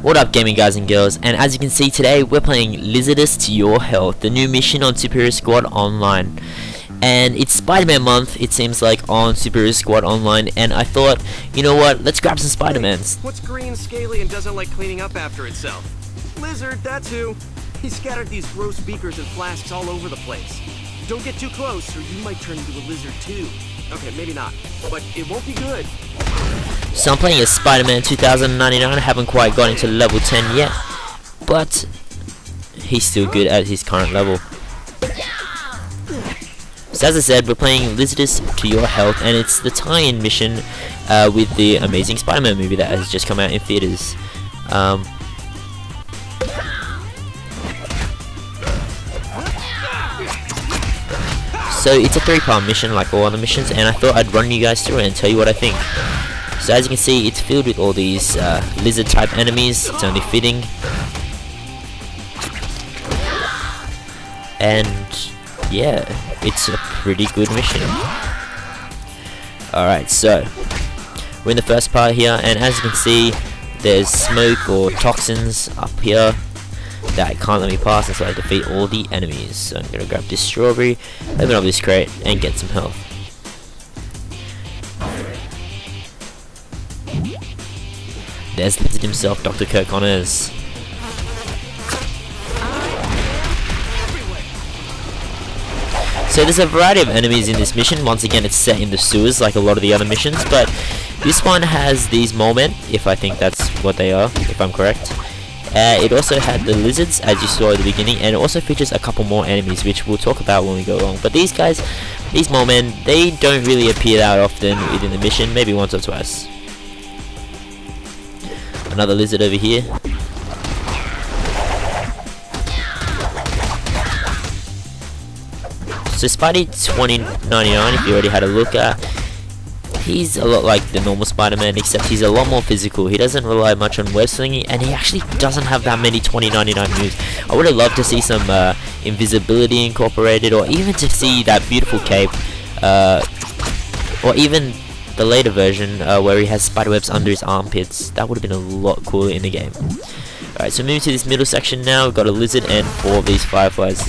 What up, gaming guys and girls? And as you can see today, we're playing Lizard-ous to Your Health, the new mission on Superior Squad Online. And it's Spider-Man month, it seems like, on Superior Squad Online, and I thought, you know what, let's grab some Spider-Mans. What's green, scaly, and doesn't like cleaning up after itself? Lizard, that's who. He scattered these gross beakers and flasks all over the place. Don't get too close, or you might turn into a lizard too. Okay, maybe not, but it won't be good. So I'm playing as Spider-Man 2099, I haven't quite got into level 10 yet, but he's still good at his current level. So as I said, we're playing Lizard-ous to Your Health, and it's the tie-in mission with the Amazing Spider-Man movie that has just come out in theaters. So it's a 3-part mission like all other missions, and I thought I'd run you guys through it and tell you what I think. So as you can see, it's filled with all these lizard type enemies, it's only fitting. And yeah, it's a pretty good mission. Alright, so we're in the first part here, and as you can see, there's smoke or toxins up here that can't let me pass until I defeat all the enemies. So I'm gonna grab this strawberry, open up this crate, and get some health. There's Lizard himself, Dr. Kirk Connors. So there's a variety of enemies in this mission. Once again, it's set in the sewers like a lot of the other missions, but this one has these mole men, if I think that's what they are, if I'm correct. It also had the lizards, as you saw at the beginning, and it also features a couple more enemies, which we'll talk about when we go along. But these guys, these mole men, they don't really appear that often within the mission, maybe once or twice. Another lizard over here. So Spidey 2099, if you already had a look at, he's a lot like the normal Spider-Man, except he's a lot more physical. He doesn't rely much on web slinging, and he actually doesn't have that many 2099 moves. I would have loved to see some invisibility incorporated, or even to see that beautiful cape, or even the later version where he has spiderwebs under his armpits. That would have been a lot cooler in the game. Alright, so moving to this middle section now, we've got a lizard and 4 of these fireflies.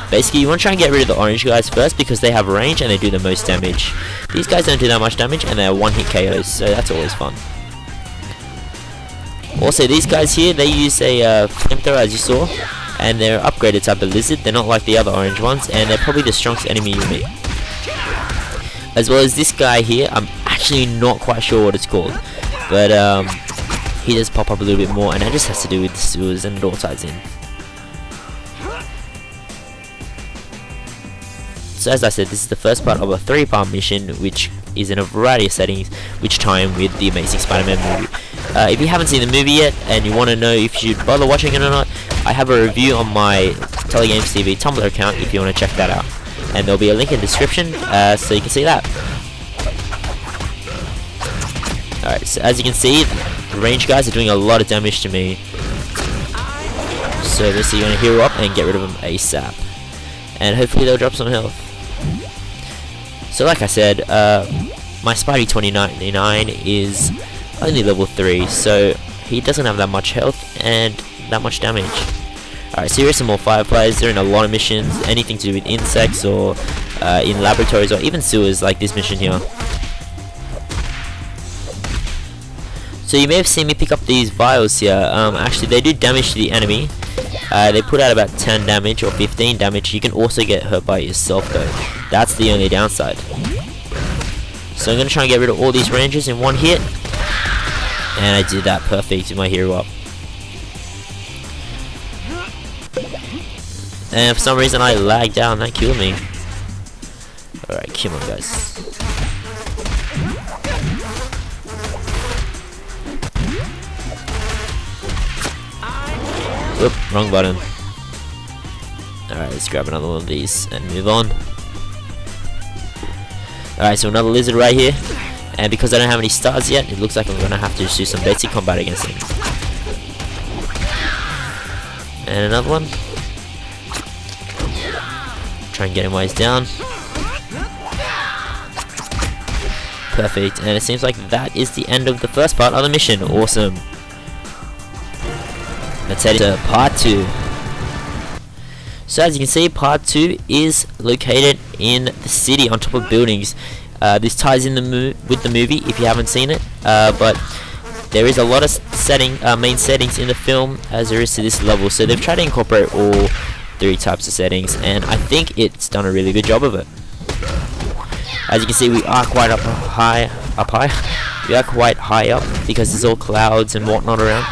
Basically, you want to try and get rid of the orange guys first because they have range and they do the most damage. These guys don't do that much damage and they're one-hit KOs, so that's always fun. Also, these guys here, they use a flamethrower, as you saw, and they're upgraded type of lizard. They're not like the other orange ones, and they're probably the strongest enemy you'll meet. As well as this guy here, I'm actually not quite sure what it's called, but he does pop up a little bit more, and that just has to do with the sewers, and it all ties in. So as I said, this is the first part of a 3-part mission, which is in a variety of settings, which tie in with the Amazing Spider-Man movie. If you haven't seen the movie yet, and you want to know if you should bother watching it or not, I have a review on my Tolegamestv Tumblr account if you want to check that out. And there'll be a link in the description, so you can see that. Alright, so as you can see, the range guys are doing a lot of damage to me. So basically you're going to heal up and get rid of them ASAP. And hopefully they'll drop some health. So like I said, my Spidey 2099 is only level 3, so he doesn't have that much health and that much damage. Alright, so here are some more fireflies. They're in a lot of missions, anything to do with insects or in laboratories or even sewers like this mission here. So you may have seen me pick up these vials here. Actually they do damage to the enemy. They put out about 10 damage or 15 damage. You can also get hurt by it yourself though. That's the only downside. So I'm going to try and get rid of all these rangers in one hit. And I did that perfect with my hero up. And for some reason I lagged out and that killed me. Alright, come on guys. Whoop, wrong button. Alright, let's grab another one of these and move on. Alright, so another lizard right here. And because I don't have any stars yet, it looks like I'm going to have to just do some basic combat against him. And another one. Try and get him while he's down. Perfect, and it seems like that is the end of the first part of the mission. Awesome. Let's head into part 2. So as you can see, part 2 is located in the city on top of buildings. This ties in with the movie if you haven't seen it, but there is a lot of main settings in the film as there is to this level, so they've tried to incorporate all 3 types of settings, and I think it's done a really good job of it. As you can see, we are quite high. We are quite high up because there's all clouds and whatnot around.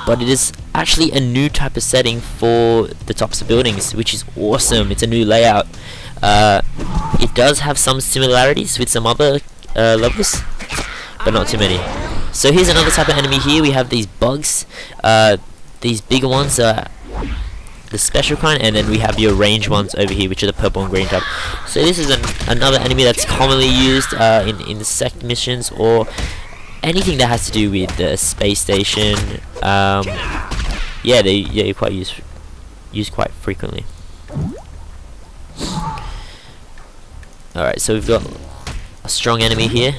But it is actually a new type of setting for the tops of buildings, which is awesome. It's a new layout. It does have some similarities with some other levels, but not too many. So here's another type of enemy here. We have these bugs. These bigger ones are the special kind, and then we have your range ones over here, which are the purple and green type. So this is another enemy that's commonly used in insect missions or anything that has to do with the space station. They're quite used quite frequently. Alright, so we've got a strong enemy here.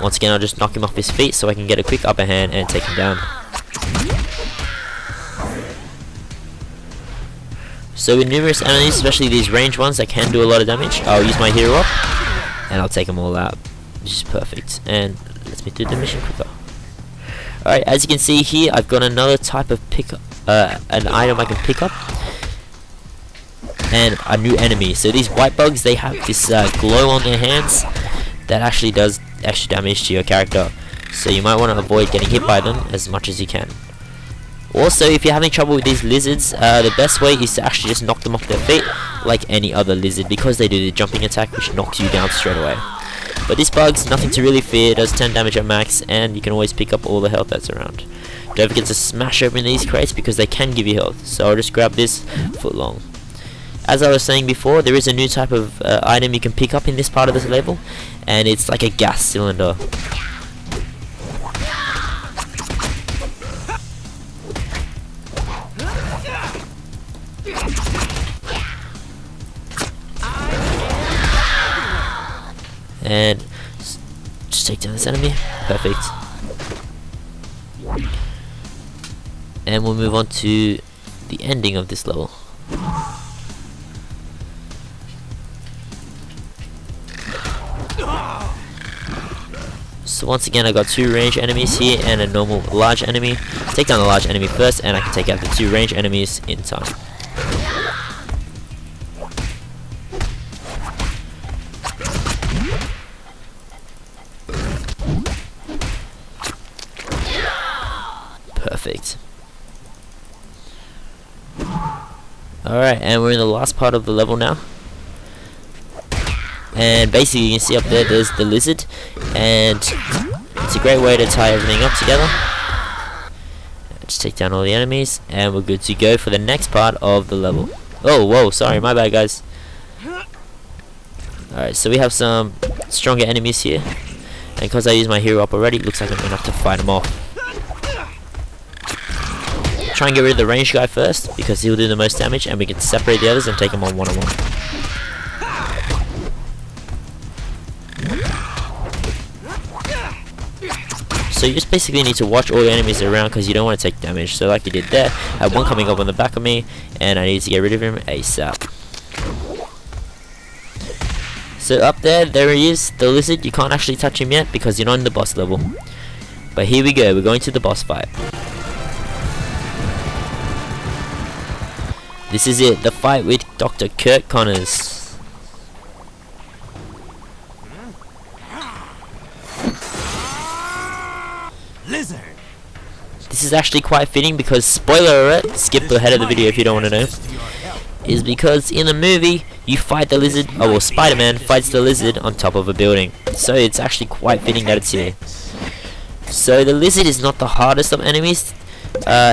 Once again, I'll just knock him off his feet so I can get a quick upper hand and take him down. So with numerous enemies, especially these range ones that can do a lot of damage, I'll use my hero up and I'll take them all out, which is perfect, and lets me do the mission quicker. Alright, as you can see here, I've got another type of an item I can pick up, and a new enemy. So these white bugs, they have this glow on their hands that actually does extra damage to your character, so you might want to avoid getting hit by them as much as you can. Also, if you're having trouble with these lizards, the best way is to actually just knock them off their feet like any other lizard, because they do the jumping attack which knocks you down straight away. But this bug's nothing to really fear, does 10 damage at max, and you can always pick up all the health that's around. Don't forget to smash open these crates because they can give you health, so I'll just grab this foot long. As I was saying before, there is a new type of item you can pick up in this part of this level, and it's like a gas cylinder. And just take down this enemy. Perfect. And we'll move on to the ending of this level. So once again, I got 2 range enemies here and a normal large enemy. Take down the large enemy first, and I can take out the 2 range enemies in time. Perfect. Alright, and we're in the last part of the level now. And basically you can see up there, there's the lizard, and it's a great way to tie everything up together. Just take down all the enemies, and we're good to go for the next part of the level. Oh, whoa, sorry, my bad, guys. Alright, so we have some stronger enemies here, and because I used my hero up already, it looks like I'm going to have to fight them off. Try and get rid of the ranged guy first, because he'll do the most damage, and we can separate the others and take them on one-on-one. So you just basically need to watch all the enemies around because you don't want to take damage. So like you did there, I had one coming up on the back of me, and I need to get rid of him ASAP. So up there he is, the lizard. You can't actually touch him yet because you're not in the boss level. But here we go, we're going to the boss fight. This is it, the fight with Dr. Kurt Connors. Lizard. This is actually quite fitting because, spoiler alert, skip ahead of the video if you don't want to know, is because in the movie you fight the lizard, oh well, Spider-Man fights the lizard on top of a building. So it's actually quite fitting that it's here. So the lizard is not the hardest of enemies.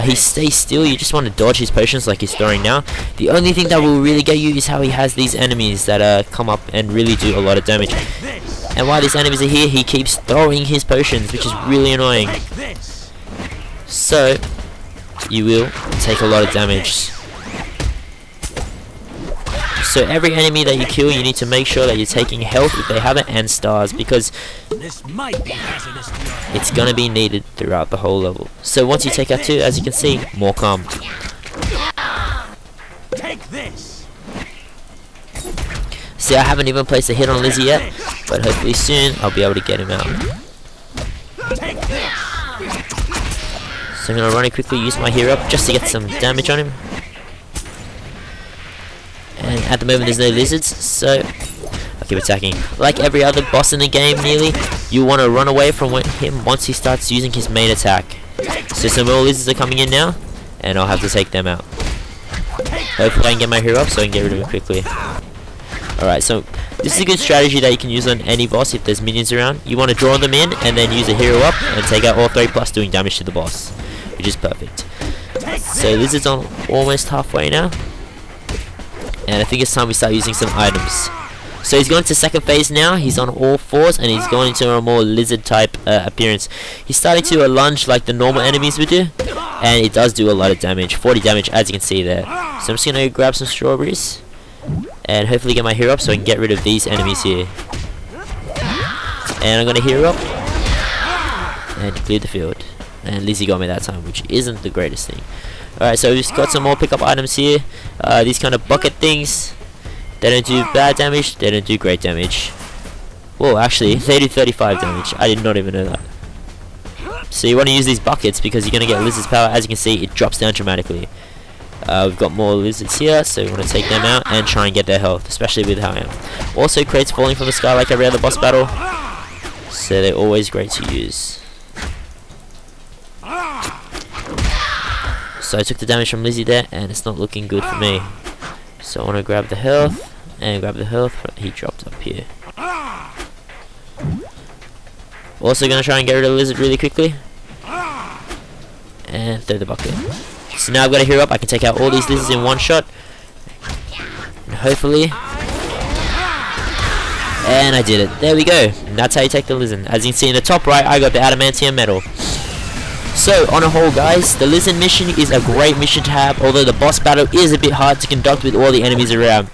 He stays still, you just want to dodge his potions like he's throwing now. The only thing that will really get you is how he has these enemies that come up and really do a lot of damage. And while these enemies are here, he keeps throwing his potions, which is really annoying. So you will take a lot of damage. So every enemy that you kill, you need to make sure that you're taking health if they have it, and stars, because This might be hazardous to your it's gonna be needed throughout the whole level. So once you take out 2, as you can see, more come. Take this. See, I haven't even placed a hit on Lizzie yet, but hopefully soon I'll be able to get him out. Take this. So I'm gonna run it quickly, use my hero up just to get some damage on him. And at the moment there's no lizards, so I'll keep attacking. Like every other boss in the game nearly, you want to run away from him once he starts using his main attack. So some more lizards are coming in now, and I'll have to take them out. Hopefully I can get my hero up so I can get rid of him quickly. Alright, so this is a good strategy that you can use on any boss if there's minions around. You want to draw them in and then use a hero up and take out all 3 plus doing damage to the boss, which is perfect. So Lizard's on almost halfway now, and I think it's time we start using some items. So he's going to second phase now. He's on all 4s and he's going into a more lizard type appearance. He's starting to lunge like the normal enemies would do, and it does do a lot of damage, 40 damage as you can see there. So I'm just going to grab some strawberries and hopefully get my hero up so I can get rid of these enemies here. And I'm going to hero up and clear the field. And Lizzie got me that time, which isn't the greatest thing. Alright, so we've got some more pickup items here. These kind of bucket things. They don't do bad damage, they don't do great damage. Whoa, actually, they do 35 damage. I did not even know that. So you want to use these buckets because you're going to get Lizard's power. As you can see, it drops down dramatically. We've got more lizards here, so we want to take them out and try and get their health, especially with how I am. Also, crates falling from the sky like every other boss battle, so they're always great to use. So I took the damage from Lizzie there, and it's not looking good for me. So I want to grab the health, and grab the health. He dropped up here. Also going to try and get rid of the lizard really quickly. And throw the bucket. So now I've got a hero up. I can take out all these lizards in one shot. And hopefully. And I did it. There we go. And that's how you take the lizard. As you can see in the top right, I got the adamantium medal. So, on a whole guys, the lizard mission is a great mission to have, although the boss battle is a bit hard to conduct with all the enemies around.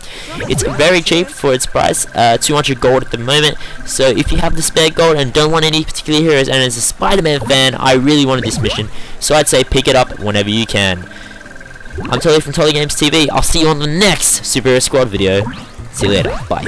It's very cheap for its price, 200 gold at the moment, so if you have the spare gold and don't want any particular heroes, and as a Spider-Man fan, I really wanted this mission, so I'd say pick it up whenever you can. I'm Tole from Tolegamestv. I'll see you on the next Superhero Squad video. See you later. Bye.